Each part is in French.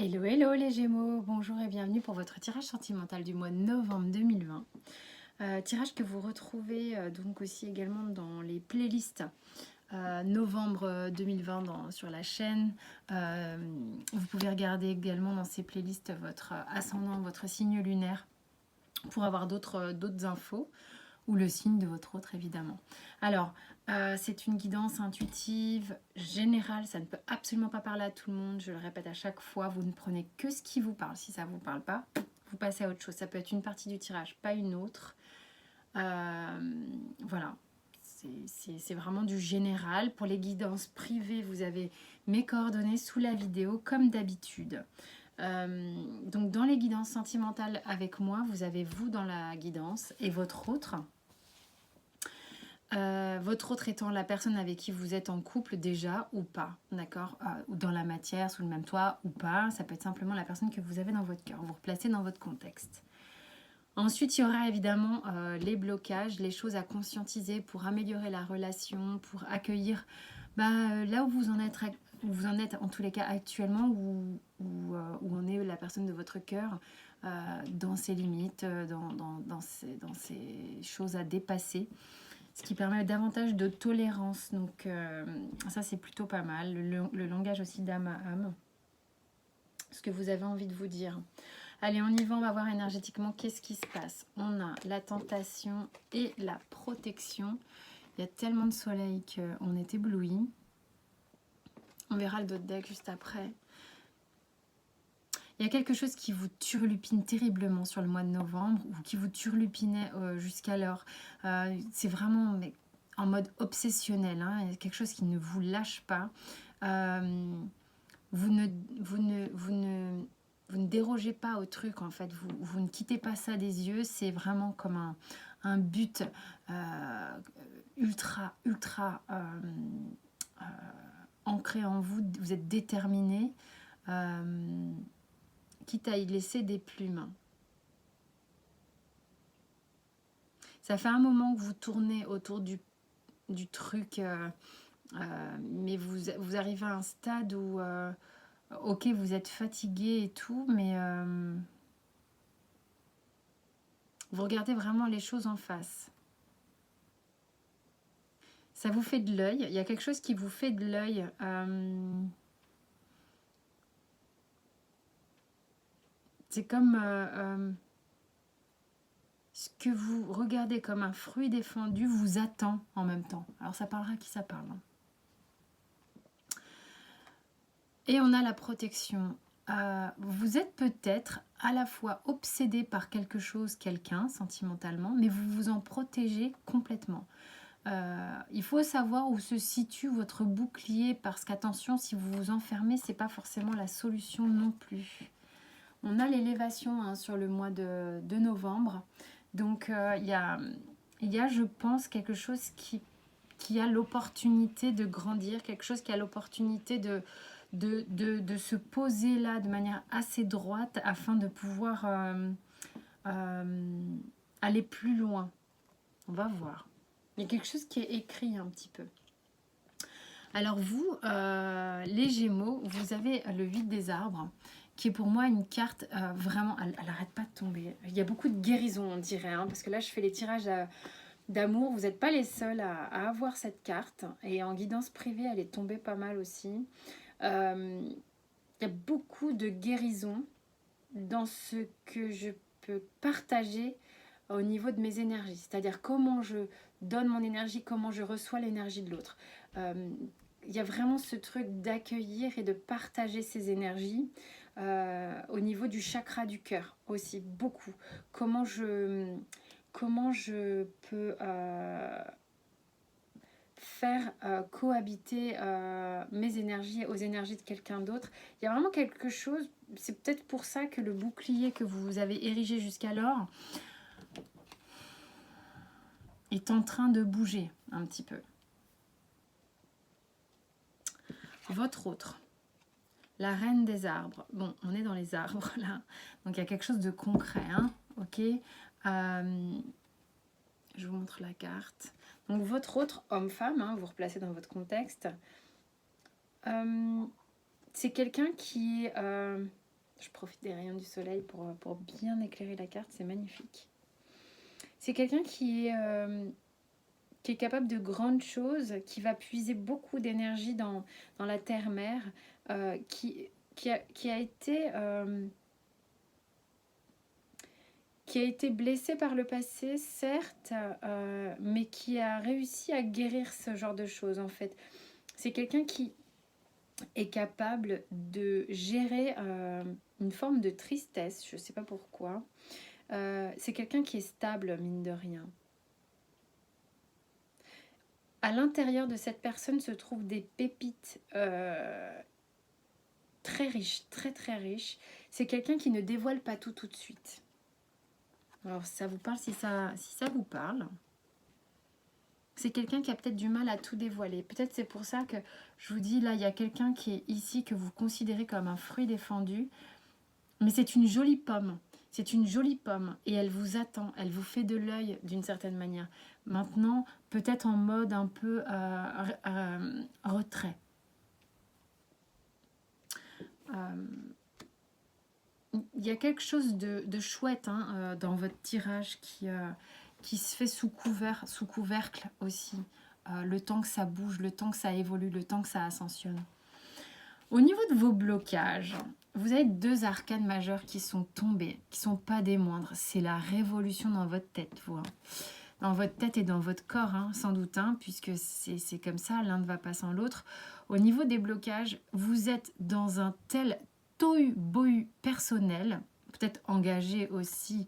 Hello, hello les Gémeaux, bonjour et bienvenue pour votre tirage sentimental du mois de novembre 2020. Tirage que vous retrouvez donc aussi également dans les playlists novembre 2020 sur la chaîne. Vous pouvez regarder également dans ces playlists votre ascendant, votre signe lunaire pour avoir d'autres infos ou le signe de votre autre évidemment. Alors, c'est une guidance intuitive, générale, ça ne peut absolument pas parler à tout le monde, je le répète à chaque fois, vous ne prenez que ce qui vous parle, si ça ne vous parle pas, vous passez à autre chose, ça peut être une partie du tirage, pas une autre. Voilà, c'est vraiment du général. Pour les guidances privées, vous avez mes coordonnées sous la vidéo comme d'habitude. Donc dans les guidances sentimentales avec moi, vous avez vous dans la guidance et votre autre. Votre autre étant la personne avec qui vous êtes en couple déjà ou pas, d'accord, ou dans la matière, sous le même toit ou pas. Ça peut être simplement la personne que vous avez dans votre cœur. Vous replacez dans votre contexte. Ensuite, il y aura évidemment les blocages, les choses à conscientiser pour améliorer la relation, pour accueillir là où vous en êtes en tous les cas actuellement, où en est la personne de votre cœur, dans ses limites, dans ces choses à dépasser. Ce qui permet davantage de tolérance. Donc ça, c'est plutôt pas mal. Le langage aussi d'âme à âme. Ce que vous avez envie de vous dire. Allez, on y va, on va voir énergétiquement qu'est-ce qui se passe. On a la tentation et la protection. Il y a tellement de soleil qu'on est ébloui. On verra le dos de deck juste après. Il y a quelque chose qui vous turlupine terriblement sur le mois de novembre ou qui vous turlupinait jusqu'alors. C'est vraiment en mode obsessionnel. Hein. Il y a quelque chose qui ne vous lâche pas. Vous ne dérogez pas au truc en fait. Vous ne quittez pas ça des yeux. C'est vraiment comme un but ultra ancré en vous. Vous êtes déterminé. Quitte à y laisser des plumes. Ça fait un moment que vous tournez autour du truc, mais vous arrivez à un stade où, ok, vous êtes fatigué et tout, mais vous regardez vraiment les choses en face. Ça vous fait de l'œil, il y a quelque chose qui vous fait de l'œil. C'est comme ce que vous regardez comme un fruit défendu vous attend en même temps. Alors ça parlera à qui ça parle. Et on a la protection. Vous êtes peut-être à la fois obsédé par quelque chose, quelqu'un, sentimentalement, mais vous vous en protégez complètement. Il faut savoir où se situe votre bouclier, parce qu'attention, si vous vous enfermez, c'est pas forcément la solution non plus. On a l'élévation sur le mois de novembre. Donc, il y a, je pense, quelque chose qui a l'opportunité de grandir, quelque chose qui a l'opportunité de se poser là de manière assez droite afin de pouvoir aller plus loin. On va voir. Il y a quelque chose qui est écrit un petit peu. Alors vous, les Gémeaux, vous avez le 8 des arbres, qui est pour moi une carte vraiment, elle n'arrête pas de tomber. Il y a beaucoup de guérison, on dirait, hein, parce que là je fais les tirages d'amour. Vous n'êtes pas les seuls à avoir cette carte. Et en guidance privée, elle est tombée pas mal aussi. Il y a beaucoup de guérison dans ce que je peux partager au niveau de mes énergies. C'est-à-dire comment je donne mon énergie, comment je reçois l'énergie de l'autre. Il y a vraiment ce truc d'accueillir et de partager ses énergies au niveau du chakra du cœur aussi, beaucoup. Comment je peux faire cohabiter mes énergies aux énergies de quelqu'un d'autre. Il y a vraiment quelque chose, c'est peut-être pour ça que le bouclier que vous avez érigé jusqu'alors est en train de bouger un petit peu. Votre autre, la reine des arbres. Bon, on est dans les arbres là, donc il y a quelque chose de concret, hein, ok. Je vous montre la carte. Donc votre autre homme-femme, hein, vous replacez dans votre contexte. C'est quelqu'un qui est Je profite des rayons du soleil pour bien éclairer la carte, c'est magnifique. C'est quelqu'un qui est capable de grandes choses, qui va puiser beaucoup d'énergie dans la terre-mère, qui a été blessé par le passé, certes, mais qui a réussi à guérir ce genre de choses, en fait. C'est quelqu'un qui est capable de gérer une forme de tristesse, je ne sais pas pourquoi. C'est quelqu'un qui est stable, mine de rien. À l'intérieur de cette personne se trouvent des pépites très riches, très très riches. C'est quelqu'un qui ne dévoile pas tout de suite. Alors, ça vous parle, si ça vous parle. C'est quelqu'un qui a peut-être du mal à tout dévoiler. Peut-être c'est pour ça que je vous dis, là, il y a quelqu'un qui est ici, que vous considérez comme un fruit défendu. Mais c'est une jolie pomme. C'est une jolie pomme. Et elle vous attend. Elle vous fait de l'œil d'une certaine manière. Maintenant, peut-être en mode un peu retrait. Il y a quelque chose de chouette dans votre tirage qui se fait sous couvercle aussi. Le temps que ça bouge, le temps que ça évolue, le temps que ça ascensionne. Au niveau de vos blocages, vous avez 2 arcanes majeures qui sont tombées, qui ne sont pas des moindres. C'est la révolution dans votre tête, vous. Dans votre tête et dans votre corps, sans doute, puisque c'est comme ça, l'un ne va pas sans l'autre. Au niveau des blocages, vous êtes dans un tel tohu-bohu personnel, peut-être engagé aussi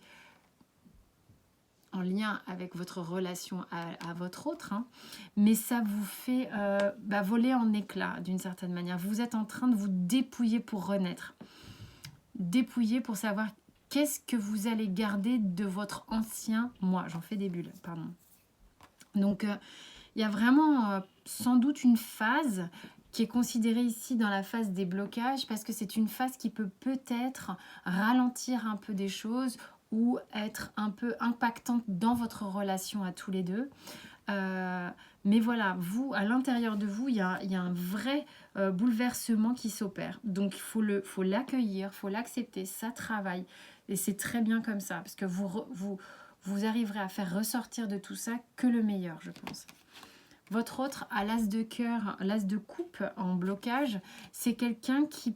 en lien avec votre relation à votre autre, mais ça vous fait voler en éclats d'une certaine manière. Vous êtes en train de vous dépouiller pour renaître. Dépouiller pour savoir qu'est-ce que vous allez garder de votre ancien moi. J'en fais des bulles, pardon. Donc, il y a vraiment sans doute une phase qui est considérée ici dans la phase des blocages, parce que c'est une phase qui peut peut-être ralentir un peu des choses ou être un peu impactante dans votre relation à tous les deux. Mais voilà, vous, à l'intérieur de vous, il y a un vrai bouleversement qui s'opère. Donc, il faut l'accueillir, il faut l'accepter, ça travaille. Et c'est très bien comme ça, parce que vous arriverez à faire ressortir de tout ça que le meilleur, je pense. Votre autre, à l'as de cœur, l'as de coupe en blocage, c'est quelqu'un qui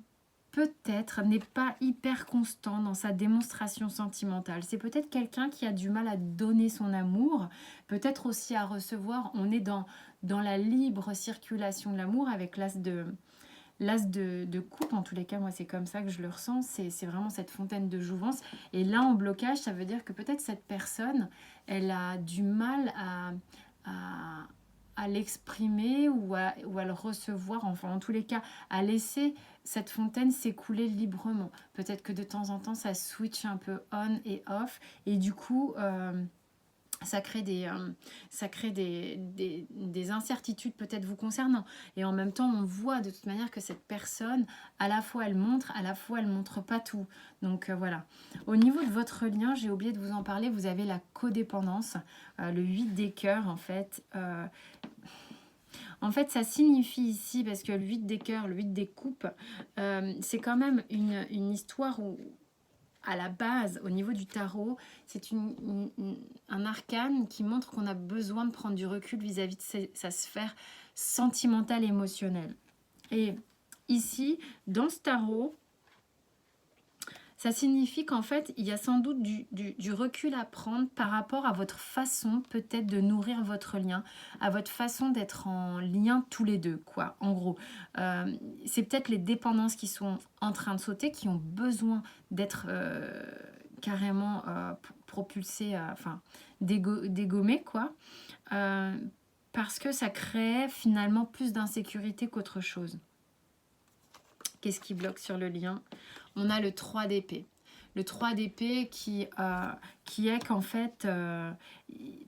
peut-être n'est pas hyper constant dans sa démonstration sentimentale. C'est peut-être quelqu'un qui a du mal à donner son amour, peut-être aussi à recevoir. On est dans la libre circulation de l'amour avec l'as de coupe. En tous les cas, moi, c'est comme ça que je le ressens. C'est vraiment cette fontaine de jouvence. Et là, en blocage, ça veut dire que peut-être cette personne, elle a du mal à l'exprimer ou à le recevoir, enfin en tous les cas à laisser cette fontaine s'écouler librement. Peut-être que de temps en temps ça switch un peu on et off et du coup ça crée des incertitudes peut-être vous concernant. Et en même temps, on voit de toute manière que cette personne, à la fois elle montre, à la fois elle montre pas tout. Donc voilà. Au niveau de votre lien, j'ai oublié de vous en parler, vous avez la codépendance, le 8 des cœurs en fait. En fait, ça signifie ici, parce que le 8 des cœurs, le 8 des coupes, c'est quand même une histoire où, à la base, au niveau du tarot, c'est un arcane qui montre qu'on a besoin de prendre du recul vis-à-vis de sa sphère sentimentale, émotionnelle. Et ici, dans ce tarot, ça signifie qu'en fait, il y a sans doute du recul à prendre par rapport à votre façon peut-être de nourrir votre lien, à votre façon d'être en lien tous les deux, quoi, en gros. C'est peut-être les dépendances qui sont en train de sauter, qui ont besoin d'être carrément propulsées, dégommées, quoi. Parce que ça crée finalement plus d'insécurité qu'autre chose. Qu'est-ce qui bloque sur le lien ? On a le 3 d'épée. Le 3 d'épée qui est qu'en fait,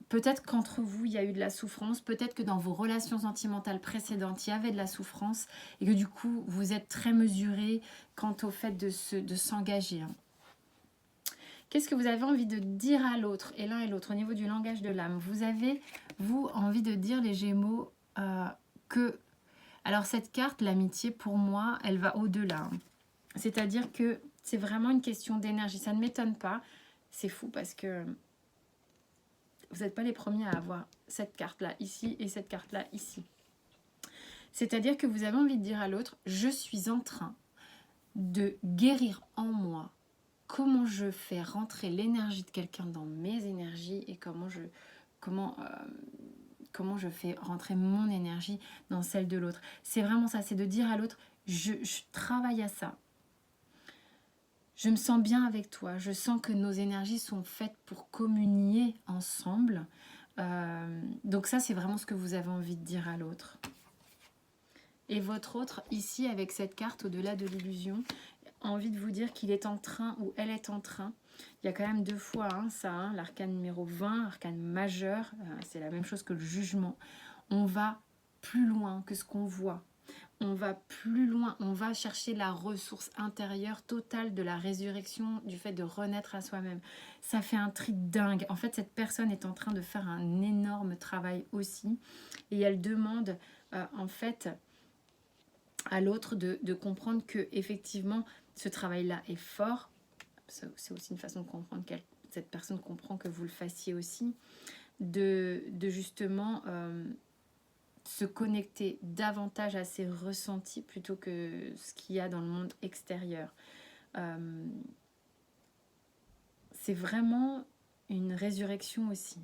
peut-être qu'entre vous, il y a eu de la souffrance, peut-être que dans vos relations sentimentales précédentes, il y avait de la souffrance et que du coup, vous êtes très mesuré quant au fait de s'engager. Qu'est-ce que vous avez envie de dire à l'autre, et l'un et l'autre, au niveau du langage de l'âme ? Vous avez, envie de dire, les Gémeaux, que... Alors cette carte, l'amitié, pour moi, elle va au-delà. C'est-à-dire que c'est vraiment une question d'énergie. Ça ne m'étonne pas. C'est fou parce que vous n'êtes pas les premiers à avoir cette carte-là ici et cette carte-là ici. C'est-à-dire que vous avez envie de dire à l'autre, je suis en train de guérir en moi comment je fais rentrer l'énergie de quelqu'un dans mes énergies et comment je fais rentrer mon énergie dans celle de l'autre. C'est vraiment ça, c'est de dire à l'autre, je travaille à ça. Je me sens bien avec toi, je sens que nos énergies sont faites pour communier ensemble. Donc ça, c'est vraiment ce que vous avez envie de dire à l'autre. Et votre autre, ici, avec cette carte, au-delà de l'illusion, a envie de vous dire qu'il est en train ou elle est en train. Il y a quand même 2 fois ça, l'arcane numéro 20, arcane majeur, c'est la même chose que le jugement. On va plus loin que ce qu'on voit. On va plus loin, on va chercher la ressource intérieure totale de la résurrection, du fait de renaître à soi-même. Ça fait un tri dingue. En fait, cette personne est en train de faire un énorme travail aussi. Et elle demande, en fait, à l'autre de comprendre que effectivement ce travail-là est fort. C'est aussi une façon de comprendre que cette personne comprend que vous le fassiez aussi, de justement se connecter davantage à ses ressentis plutôt que ce qu'il y a dans le monde extérieur. C'est vraiment une résurrection aussi.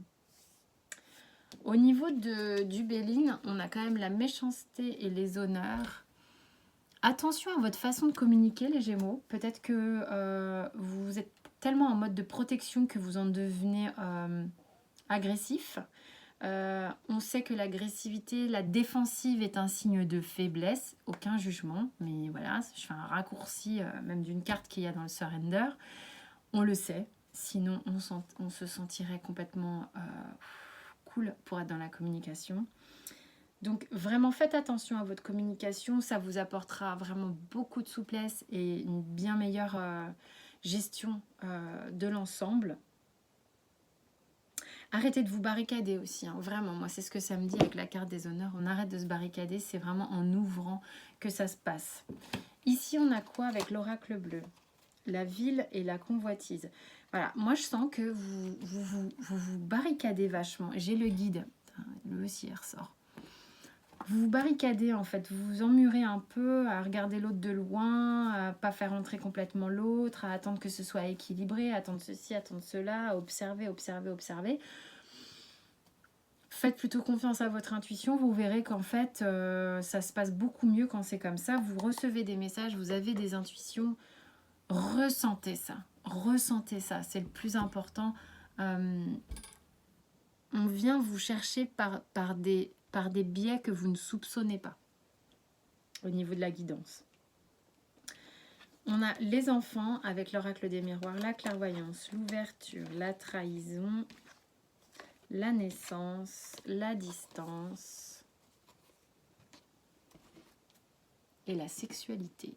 Au niveau du Béline, on a quand même la méchanceté et les honneurs. Attention à votre façon de communiquer, les Gémeaux. Peut-être que vous êtes tellement en mode de protection que vous en devenez agressif. On sait que l'agressivité, la défensive est un signe de faiblesse. Aucun jugement. Mais voilà, je fais un raccourci même d'une carte qu'il y a dans le surrender. On le sait. Sinon, on se sentirait complètement cool pour être dans la communication. Donc vraiment faites attention à votre communication, ça vous apportera vraiment beaucoup de souplesse et une bien meilleure gestion de l'ensemble. Arrêtez de vous barricader aussi, vraiment, moi c'est ce que ça me dit avec la carte des honneurs, on arrête de se barricader, c'est vraiment en ouvrant que ça se passe. Ici on a quoi avec l'oracle bleu? La ville et la convoitise. Voilà, moi je sens que vous barricadez vachement, j'ai le guide, le aussi il ressort. Vous vous barricadez en fait, vous vous emmurez un peu à regarder l'autre de loin, à pas faire entrer complètement l'autre, à attendre que ce soit équilibré, à attendre ceci, attendre cela, à observer, observer, observer. Faites plutôt confiance à votre intuition, vous verrez qu'en fait ça se passe beaucoup mieux quand c'est comme ça. Vous recevez des messages, vous avez des intuitions, ressentez ça, c'est le plus important. On vient vous chercher par des biais que vous ne soupçonnez pas au niveau de la guidance. On a les enfants avec l'oracle des miroirs, la clairvoyance, l'ouverture, la trahison, la naissance, la distance et la sexualité.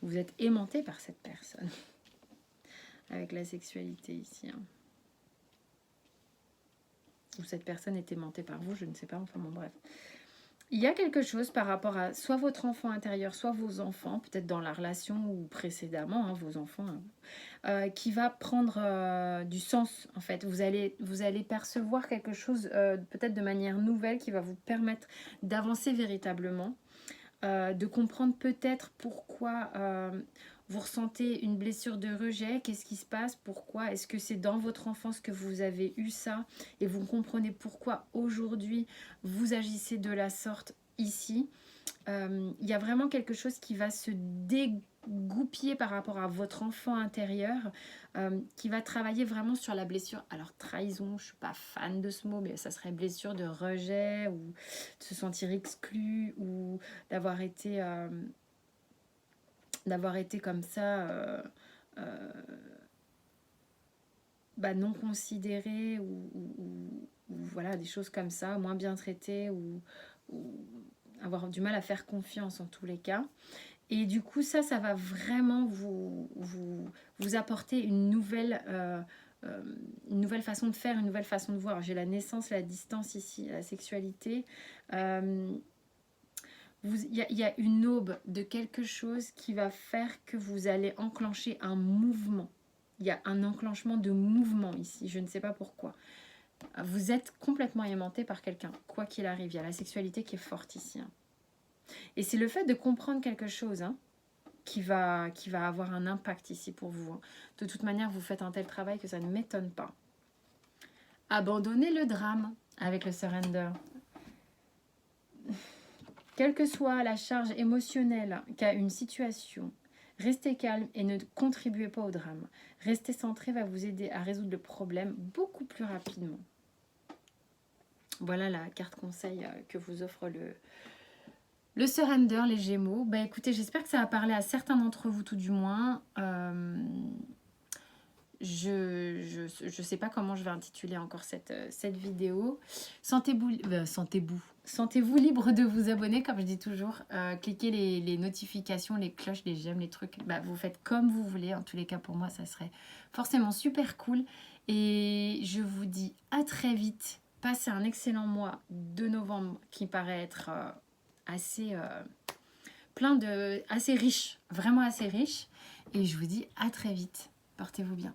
Vous êtes aimanté par cette personne avec la sexualité ici. Ou cette personne est aimantée par vous, je ne sais pas, enfin bon bref. Il y a quelque chose par rapport à soit votre enfant intérieur, soit vos enfants, peut-être dans la relation ou précédemment, vos enfants, qui va prendre du sens en fait. Vous allez percevoir quelque chose peut-être de manière nouvelle qui va vous permettre d'avancer véritablement, de comprendre peut-être pourquoi vous ressentez une blessure de rejet, qu'est-ce qui se passe, pourquoi, est-ce que c'est dans votre enfance que vous avez eu ça et vous comprenez pourquoi aujourd'hui vous agissez de la sorte ici. Il y a vraiment quelque chose qui va se dégoupiller par rapport à votre enfant intérieur, qui va travailler vraiment sur la blessure. Alors trahison, je ne suis pas fan de ce mot, mais ça serait blessure de rejet ou de se sentir exclu ou d'avoir été comme ça non considéré ou voilà, des choses comme ça, moins bien traité ou avoir du mal à faire confiance en tous les cas. Et du coup ça va vraiment vous apporter une nouvelle façon de faire, une nouvelle façon de voir. J'ai la naissance, la distance ici, la sexualité. y a une aube de quelque chose qui va faire que vous allez enclencher un mouvement. Il y a un enclenchement de mouvement ici, je ne sais pas pourquoi. Vous êtes complètement aimanté par quelqu'un, quoi qu'il arrive. Il y a la sexualité qui est forte ici. Hein. Et c'est le fait de comprendre quelque chose qui va avoir un impact ici pour vous. Hein. De toute manière, vous faites un tel travail que ça ne m'étonne pas. Abandonnez le drame avec le surrender. Quelle que soit la charge émotionnelle qu'a une situation, restez calme et ne contribuez pas au drame. Rester centré va vous aider à résoudre le problème beaucoup plus rapidement. Voilà la carte conseil que vous offre le surrender, les Gémeaux. Bah, écoutez, j'espère que ça a parlé à certains d'entre vous tout du moins. Je sais pas comment je vais intituler encore cette vidéo. Sentez-vous libre de vous abonner, comme je dis toujours. Cliquez les notifications, les cloches, les j'aime, les trucs. Bah, vous faites comme vous voulez. En tous les cas, pour moi, ça serait forcément super cool. Et je vous dis à très vite. Passez un excellent mois de novembre qui paraît être assez assez riche. Vraiment assez riche. Et je vous dis à très vite. Portez-vous bien.